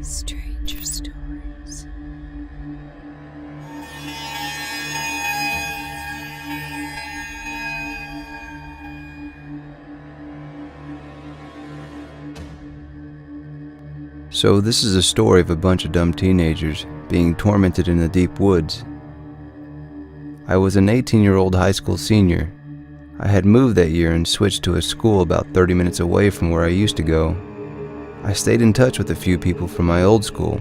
Stranger Stories. So this is a story of a bunch of dumb teenagers being tormented in the deep woods. I was an 18-year-old high school senior. I had moved that year and switched to a school about 30 minutes away from where I used to go. I stayed in touch with a few people from my old school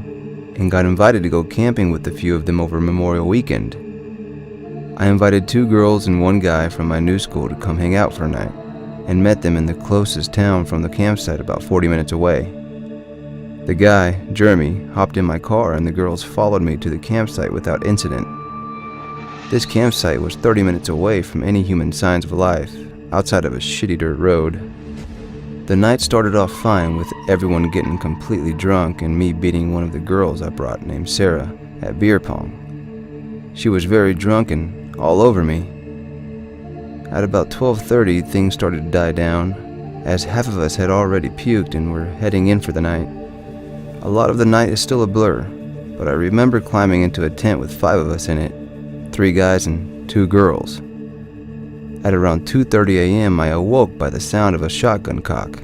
and got invited to go camping with a few of them over Memorial Weekend. I invited 2 girls and 1 guy from my new school to come hang out for a night and met them in the closest town from the campsite about 40 minutes away. The guy, Jeremy, hopped in my car and the girls followed me to the campsite without incident. This campsite was 30 minutes away from any human signs of life, outside of a shitty dirt road. The night started off fine with everyone getting completely drunk and me beating one of the girls I brought named Sarah at beer pong. She was very drunk and all over me. At about 12:30, things started to die down, as half of us had already puked and were heading in for the night. A lot of the night is still a blur, but I remember climbing into a tent with 5 of us in it, 3 guys and 2 girls. At around 2:30 a.m., I awoke by the sound of a shotgun cock.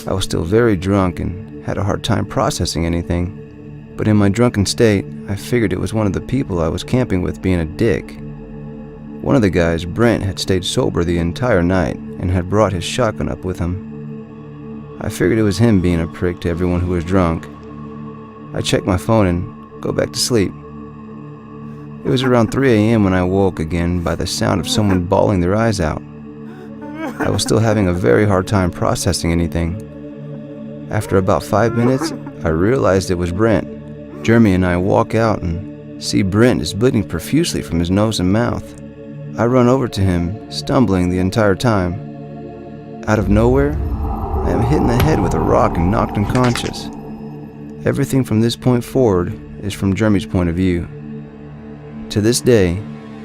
I was still very drunk and had a hard time processing anything, but in my drunken state, I figured it was one of the people I was camping with being a dick. One of the guys, Brent, had stayed sober the entire night and had brought his shotgun up with him. I figured it was him being a prick to everyone who was drunk. I checked my phone and go back to sleep. It was around 3 a.m. when I woke again by the sound of someone bawling their eyes out. I was still having a very hard time processing anything. After about 5 minutes, I realized it was Brent. Jeremy and I walk out and see Brent is bleeding profusely from his nose and mouth. I run over to him, stumbling the entire time. Out of nowhere, I am hit in the head with a rock and knocked unconscious. Everything from this point forward is from Jeremy's point of view. To this day,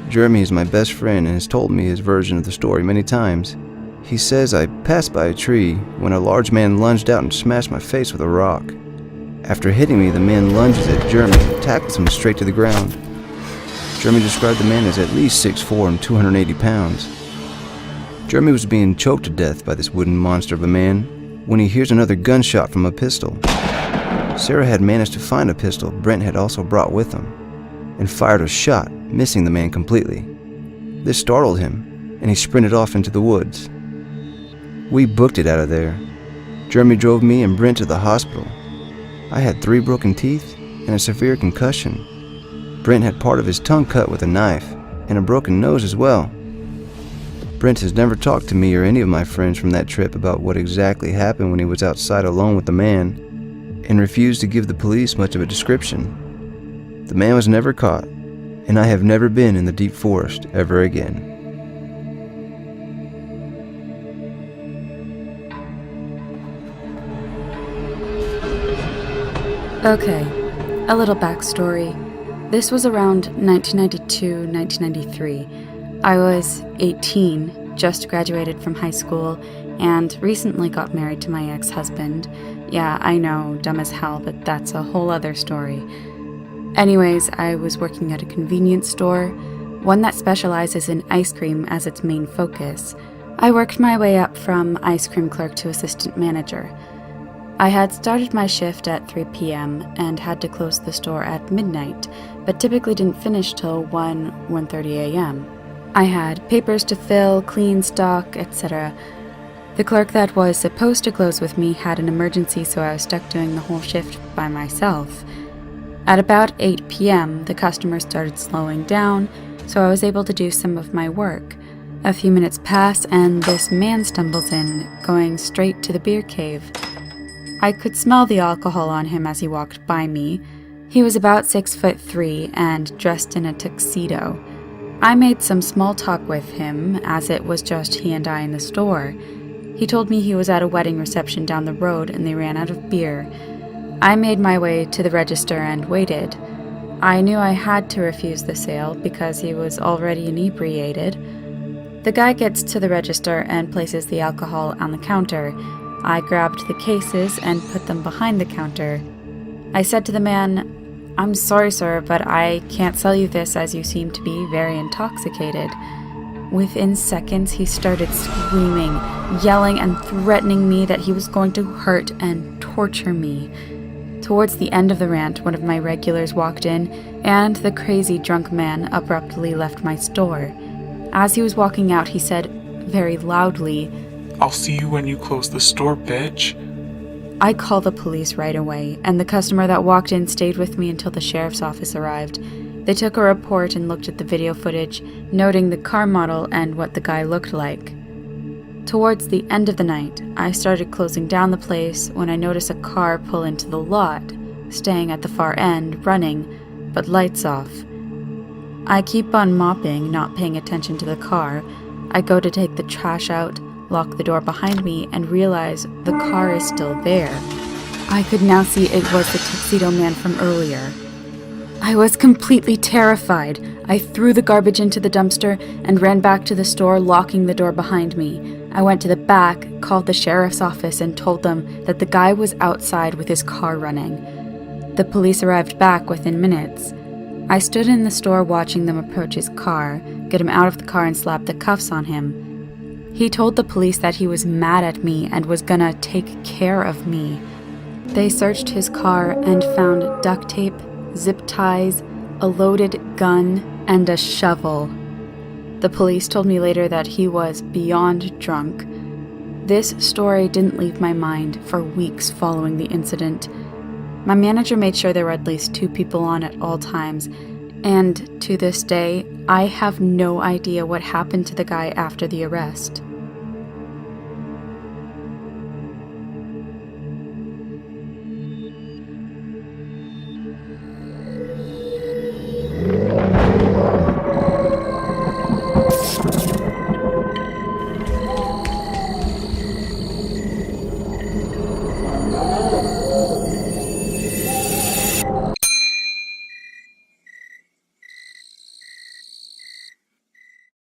Jeremy is my best friend and has told me his version of the story many times. He says I passed by a tree when a large man lunged out and smashed my face with a rock. After hitting me, the man lunges at Jeremy and tackles him straight to the ground. Jeremy described the man as at least 6'4" and 280 pounds. Jeremy was being choked to death by this wooden monster of a man when he hears another gunshot from a pistol. Sarah had managed to find a pistol Brent had also brought with him and fired a shot, missing the man completely. This startled him, and he sprinted off into the woods. We booked it out of there. Jeremy drove me and Brent to the hospital. I had 3 broken teeth and a severe concussion. Brent had part of his tongue cut with a knife and a broken nose as well. Brent has never talked to me or any of my friends from that trip about what exactly happened when he was outside alone with the man, and refused to give the police much of a description. The man was never caught, and I have never been in the deep forest ever again. Okay, a little backstory. This was around 1992-1993. I was 18, just graduated from high school, and recently got married to my ex-husband. Yeah, I know, dumb as hell, but that's a whole other story. Anyways, I was working at a convenience store, one that specializes in ice cream as its main focus. I worked my way up from ice cream clerk to assistant manager. I had started my shift at 3 p.m. and had to close the store at midnight, but typically didn't finish till 1:30 a.m. I had papers to fill, clean stock, etc. The clerk that was supposed to close with me had an emergency, so I was stuck doing the whole shift by myself. At about 8 p.m., the customers started slowing down, so I was able to do some of my work. A few minutes pass, and this man stumbles in, going straight to the beer cave. I could smell the alcohol on him as he walked by me. He was about 6'3" and dressed in a tuxedo. I made some small talk with him, as it was just he and I in the store. He told me he was at a wedding reception down the road and they ran out of beer. I made my way to the register and waited. I knew I had to refuse the sale because he was already inebriated. The guy gets to the register and places the alcohol on the counter. I grabbed the cases and put them behind the counter. I said to the man, "I'm sorry, sir, but I can't sell you this as you seem to be very intoxicated." Within seconds, he started screaming, yelling, and threatening me that he was going to hurt and torture me. Towards the end of the rant, one of my regulars walked in, and the crazy drunk man abruptly left my store. As he was walking out, he said very loudly, "I'll see you when you close the store, bitch." I called the police right away, and the customer that walked in stayed with me until the sheriff's office arrived. They took a report and looked at the video footage, noting the car model and what the guy looked like. Towards the end of the night, I started closing down the place when I noticed a car pull into the lot, staying at the far end, running, but lights off. I keep on mopping, not paying attention to the car. I go to take the trash out, lock the door behind me, and realize the car is still there. I could now see it was the tuxedo man from earlier. I was completely terrified. I threw the garbage into the dumpster and ran back to the store, locking the door behind me. I went to the back, called the sheriff's office, and told them that the guy was outside with his car running. The police arrived back within minutes. I stood in the store watching them approach his car, get him out of the car, and slap the cuffs on him. He told the police that he was mad at me and was gonna take care of me. They searched his car and found duct tape, zip ties, a loaded gun, and a shovel. The police told me later that he was beyond drunk. This story didn't leave my mind for weeks following the incident. My manager made sure there were at least 2 people on at all times, and to this day, I have no idea what happened to the guy after the arrest.